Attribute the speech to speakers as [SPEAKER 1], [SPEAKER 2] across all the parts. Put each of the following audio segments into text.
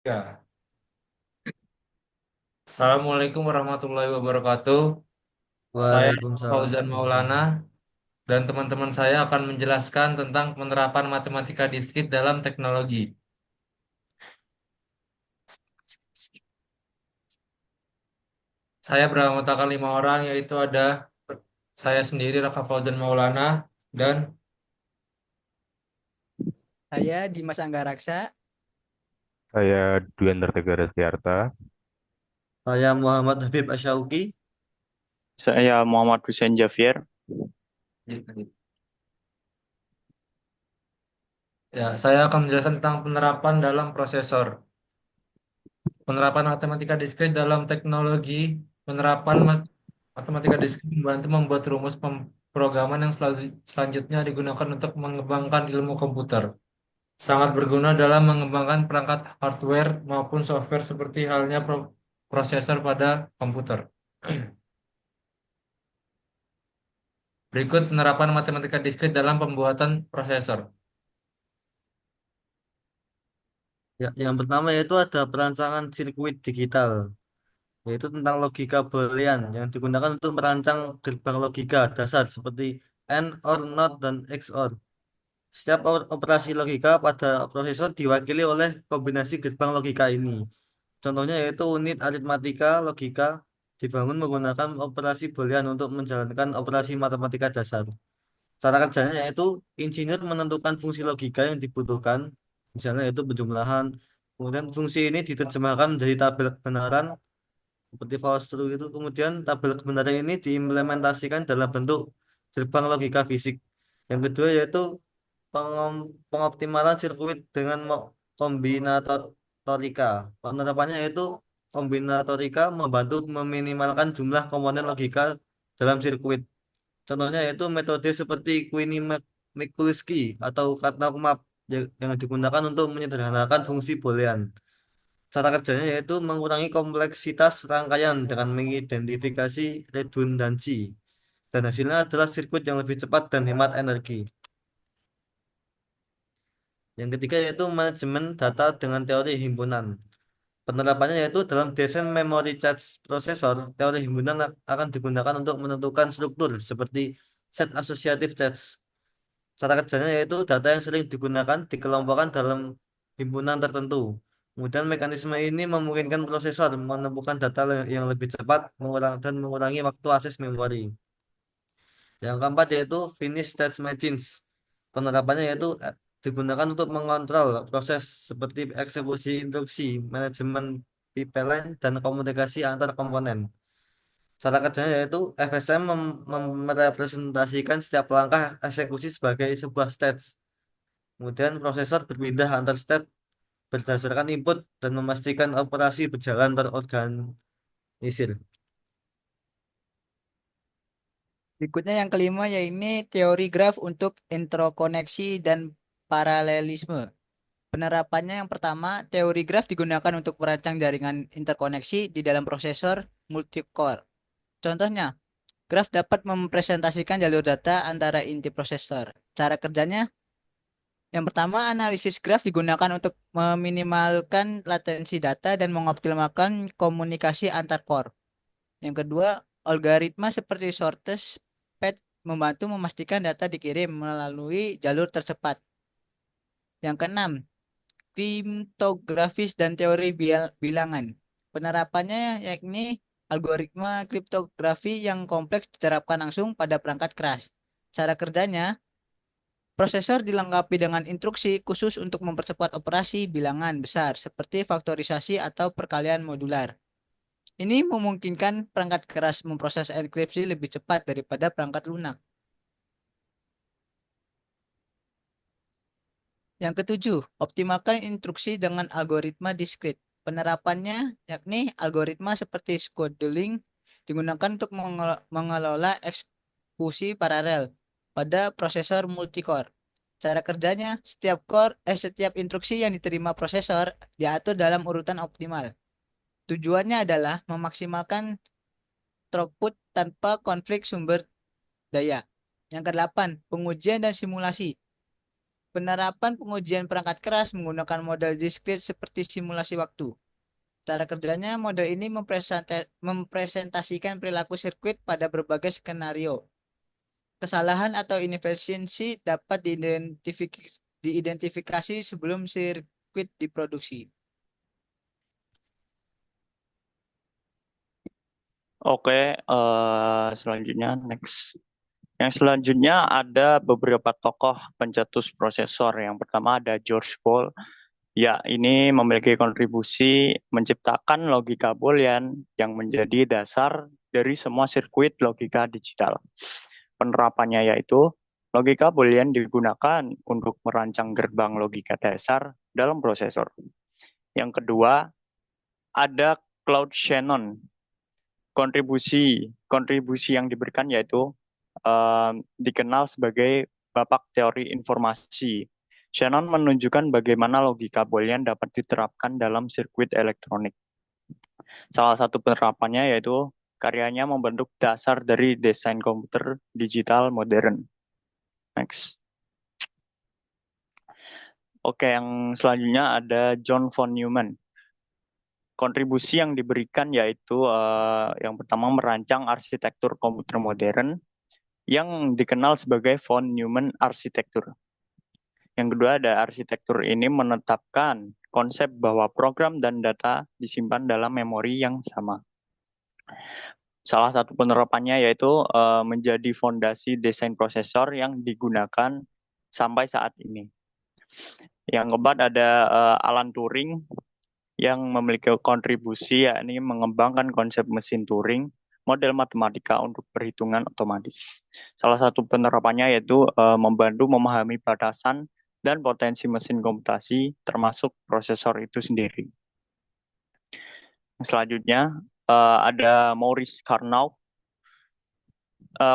[SPEAKER 1] Ya, Assalamualaikum warahmatullahi wabarakatuh. Saya
[SPEAKER 2] Waalaikumsalam
[SPEAKER 1] Fauzan
[SPEAKER 2] warahmatullahi
[SPEAKER 1] Maulana dan teman-teman saya akan menjelaskan tentang penerapan matematika diskrit dalam teknologi. Saya beranggotakan 5 orang, yaitu ada saya sendiri, Raka Fauzan Maulana, dan
[SPEAKER 3] Saya Dimas Anggaraksa.
[SPEAKER 4] Saya Dwiender Tegara Siarta.
[SPEAKER 2] Saya Muhammad Habib Asyauki.
[SPEAKER 5] Saya Muhammad Hussein Javier.
[SPEAKER 1] ya, saya akan menjelaskan tentang penerapan dalam prosesor. Penerapan matematika diskrit dalam teknologi. Penerapan matematika diskrit membantu membuat rumus pemrograman yang selanjutnya digunakan untuk mengembangkan ilmu komputer. Sangat berguna dalam mengembangkan perangkat hardware maupun software seperti halnya prosesor pada komputer. Berikut penerapan matematika diskrit dalam pembuatan prosesor.
[SPEAKER 2] Ya, yang pertama yaitu ada perancangan sirkuit digital, yaitu tentang logika Boolean yang digunakan untuk merancang gerbang logika dasar seperti AND, OR, NOT, dan XOR. Setiap operasi logika pada prosesor diwakili oleh kombinasi gerbang logika ini. Contohnya yaitu unit aritmatika logika dibangun menggunakan operasi Boolean untuk menjalankan operasi matematika dasar. Cara kerjanya yaitu insinyur menentukan fungsi logika yang dibutuhkan, misalnya yaitu penjumlahan. Kemudian fungsi ini diterjemahkan menjadi tabel kebenaran seperti false true itu. Kemudian tabel kebenaran ini diimplementasikan dalam bentuk gerbang logika fisik. Yang kedua yaitu pengoptimalan sirkuit dengan kombinatorika. Penerapannya yaitu kombinatorika membantu meminimalkan jumlah komponen logika dalam sirkuit. Contohnya yaitu metode seperti Quine-Mikulski atau Katnaq-Map yang digunakan untuk menyederhanakan fungsi boolean. Cara kerjanya yaitu mengurangi kompleksitas rangkaian dengan mengidentifikasi redundansi. Dan hasilnya adalah sirkuit yang lebih cepat dan hemat energi. Yang ketiga yaitu manajemen data dengan teori himpunan. Penerapannya yaitu dalam desain memory cache prosesor, teori himpunan akan digunakan untuk menentukan struktur seperti set associative cache. Cara kerjanya yaitu data yang sering digunakan dikelompokkan dalam himpunan tertentu. Kemudian mekanisme ini memungkinkan prosesor menemukan data yang lebih cepat dan mengurangi waktu akses memori. Yang keempat yaitu finish state machines. Penerapannya yaitu digunakan untuk mengontrol proses seperti eksekusi instruksi, manajemen pipeline, dan komunikasi antar komponen. Cara kerjanya yaitu FSM merepresentasikan setiap langkah eksekusi sebagai sebuah stage. Kemudian prosesor berpindah antar state berdasarkan input dan memastikan operasi berjalan terorganisir.
[SPEAKER 3] Berikutnya yang kelima yaitu teori graf untuk interkoneksi dan paralelisme. Penerapannya yang pertama, teori graf digunakan untuk merancang jaringan interkoneksi di dalam prosesor multicore. Contohnya, graf dapat mempresentasikan jalur data antara inti prosesor. Cara kerjanya, yang pertama, analisis graf digunakan untuk meminimalkan latensi data dan mengoptimalkan komunikasi antar core. Yang kedua, algoritma seperti shortest path membantu memastikan data dikirim melalui jalur tercepat. Yang keenam, kriptografis dan teori bilangan. Penerapannya yakni algoritma kriptografi yang kompleks diterapkan langsung pada perangkat keras. Cara kerjanya, prosesor dilengkapi dengan instruksi khusus untuk mempercepat operasi bilangan besar seperti faktorisasi atau perkalian modular. Ini memungkinkan perangkat keras memproses enkripsi lebih cepat daripada perangkat lunak. Yang ketujuh, optimalkan instruksi dengan algoritma diskrit. Penerapannya yakni algoritma seperti scheduling digunakan untuk mengelola eksekusi paralel pada prosesor multicore. Cara kerjanya, setiap instruksi yang diterima prosesor diatur dalam urutan optimal. Tujuannya adalah memaksimalkan throughput tanpa konflik sumber daya. Yang kedelapan, pengujian dan simulasi. Penerapan pengujian perangkat keras menggunakan model diskrit seperti simulasi waktu. Cara kerjanya, model ini mempresentasikan perilaku sirkuit pada berbagai skenario. Kesalahan atau inefisiensi dapat diidentifikasi sebelum sirkuit diproduksi.
[SPEAKER 5] Oke, selanjutnya next. Yang selanjutnya ada beberapa tokoh pencetus prosesor. Yang pertama ada George Ball. Ya, ini memiliki kontribusi menciptakan logika Boolean yang menjadi dasar dari semua sirkuit logika digital. Penerapannya yaitu logika Boolean digunakan untuk merancang gerbang logika dasar dalam prosesor. Yang kedua, ada Claude Shannon. Kontribusi yang diberikan yaitu dikenal sebagai bapak teori informasi. Shannon menunjukkan bagaimana logika Boolean dapat diterapkan dalam sirkuit elektronik. Salah satu penerapannya yaitu karyanya membentuk dasar dari desain komputer digital modern. Next. Oke, yang selanjutnya ada John von Neumann. Kontribusi yang diberikan yaitu yang pertama merancang arsitektur komputer modern yang dikenal sebagai von Neumann arsitektur. Yang kedua ada arsitektur ini menetapkan konsep bahwa program dan data disimpan dalam memori yang sama. Salah satu penerapannya yaitu menjadi fondasi desain prosesor yang digunakan sampai saat ini. Yang keempat ada Alan Turing yang memiliki kontribusi yakni mengembangkan konsep mesin Turing, model matematika untuk perhitungan otomatis. Salah satu penerapannya yaitu membantu memahami batasan dan potensi mesin komputasi termasuk prosesor itu sendiri. Selanjutnya ada Maurice Karnaugh.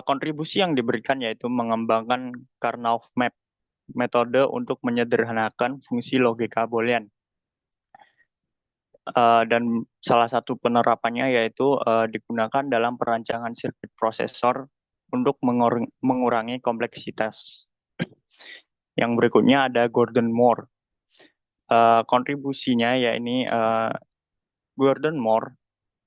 [SPEAKER 5] Kontribusi yang diberikan yaitu mengembangkan Karnaugh Map, metode untuk menyederhanakan fungsi logika Boolean. Dan salah satu penerapannya yaitu digunakan dalam perancangan sirkuit prosesor untuk mengurangi kompleksitas. Yang berikutnya ada Gordon Moore. Kontribusinya yakni Gordon Moore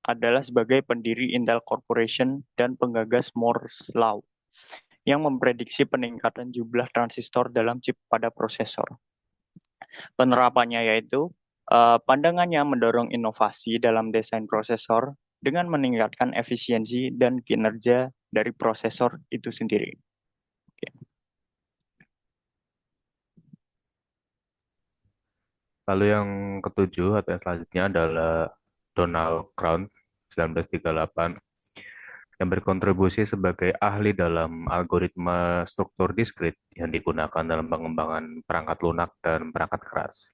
[SPEAKER 5] adalah sebagai pendiri Intel Corporation dan penggagas Moore's Law yang memprediksi peningkatan jumlah transistor dalam chip pada prosesor. Penerapannya yaitu pandangannya mendorong inovasi dalam desain prosesor dengan meningkatkan efisiensi dan kinerja dari prosesor itu sendiri. Oke.
[SPEAKER 4] Lalu yang ketujuh atau yang selanjutnya adalah Donald Crown 1938 yang berkontribusi sebagai ahli dalam algoritma struktur diskrit yang digunakan dalam pengembangan perangkat lunak dan perangkat keras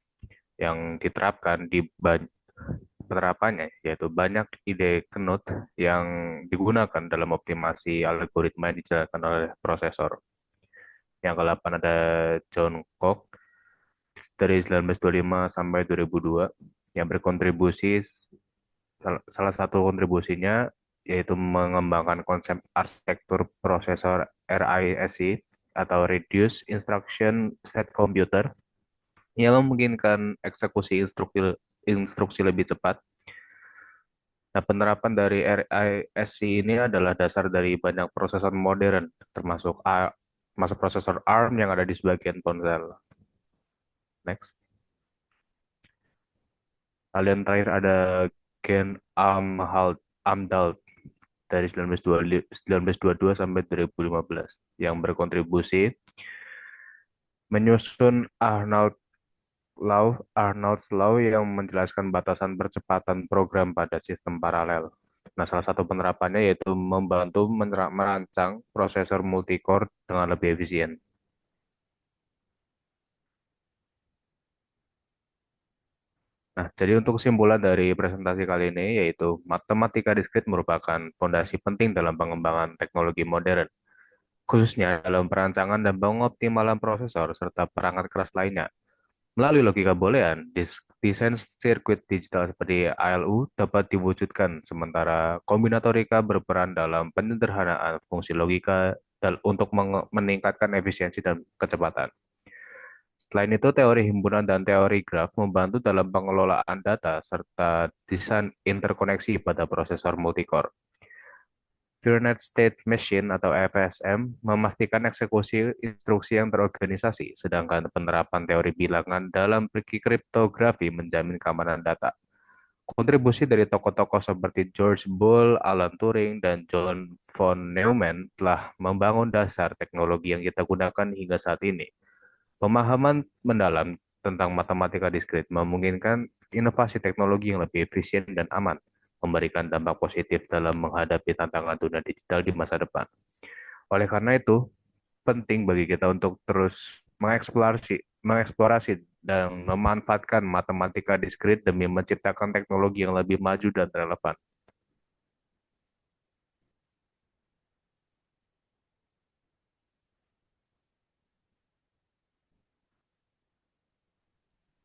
[SPEAKER 4] yang diterapkan di penerapannya yaitu banyak ide Knut yang digunakan dalam optimasi algoritma yang dijalankan oleh prosesor. Yang ke-8 ada John Cook dari 1925 sampai 2002 yang berkontribusi, salah satu kontribusinya yaitu mengembangkan konsep arsitektur prosesor RISC atau Reduced Instruction Set Computer yang memungkinkan eksekusi instruksi lebih cepat. Nah, penerapan dari RISC ini adalah dasar dari banyak prosesor modern, termasuk prosesor ARM yang ada di sebagian ponsel. Next. Lalu yang terakhir ada Gen Amdahl dari 1922 sampai 2015 yang berkontribusi menyusun Arnold's Law yang menjelaskan batasan percepatan program pada sistem paralel. Nah, salah satu penerapannya yaitu membantu merancang prosesor multicore dengan lebih efisien. Nah, jadi untuk kesimpulan dari presentasi kali ini yaitu matematika diskrit merupakan fondasi penting dalam pengembangan teknologi modern, khususnya dalam perancangan dan pengoptimalan prosesor serta perangkat keras lainnya. Melalui logika Boolean, desain sirkuit digital seperti ALU dapat diwujudkan, sementara kombinatorika berperan dalam penyederhanaan fungsi logika dan untuk meningkatkan efisiensi dan kecepatan. Selain itu, teori himpunan dan teori graf membantu dalam pengelolaan data serta desain interkoneksi pada prosesor multicore. Finite State Machine atau FSM memastikan eksekusi instruksi yang terorganisasi, sedangkan penerapan teori bilangan dalam kriptografi menjamin keamanan data. Kontribusi dari tokoh-tokoh seperti George Boole, Alan Turing, dan John von Neumann telah membangun dasar teknologi yang kita gunakan hingga saat ini. Pemahaman mendalam tentang matematika diskrit memungkinkan inovasi teknologi yang lebih efisien dan aman, memberikan dampak positif dalam menghadapi tantangan dunia digital di masa depan. Oleh karena itu, penting bagi kita untuk terus mengeksplorasi dan memanfaatkan matematika diskrit demi menciptakan teknologi yang lebih maju dan relevan.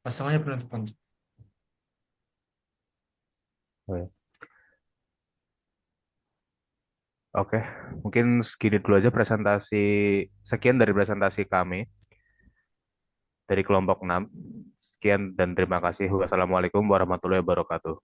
[SPEAKER 1] Langsung aja penutupan.
[SPEAKER 4] Oke, mungkin segini dulu aja sekian dari presentasi kami dari kelompok 6. Sekian dan terima kasih. Wassalamualaikum warahmatullahi wabarakatuh.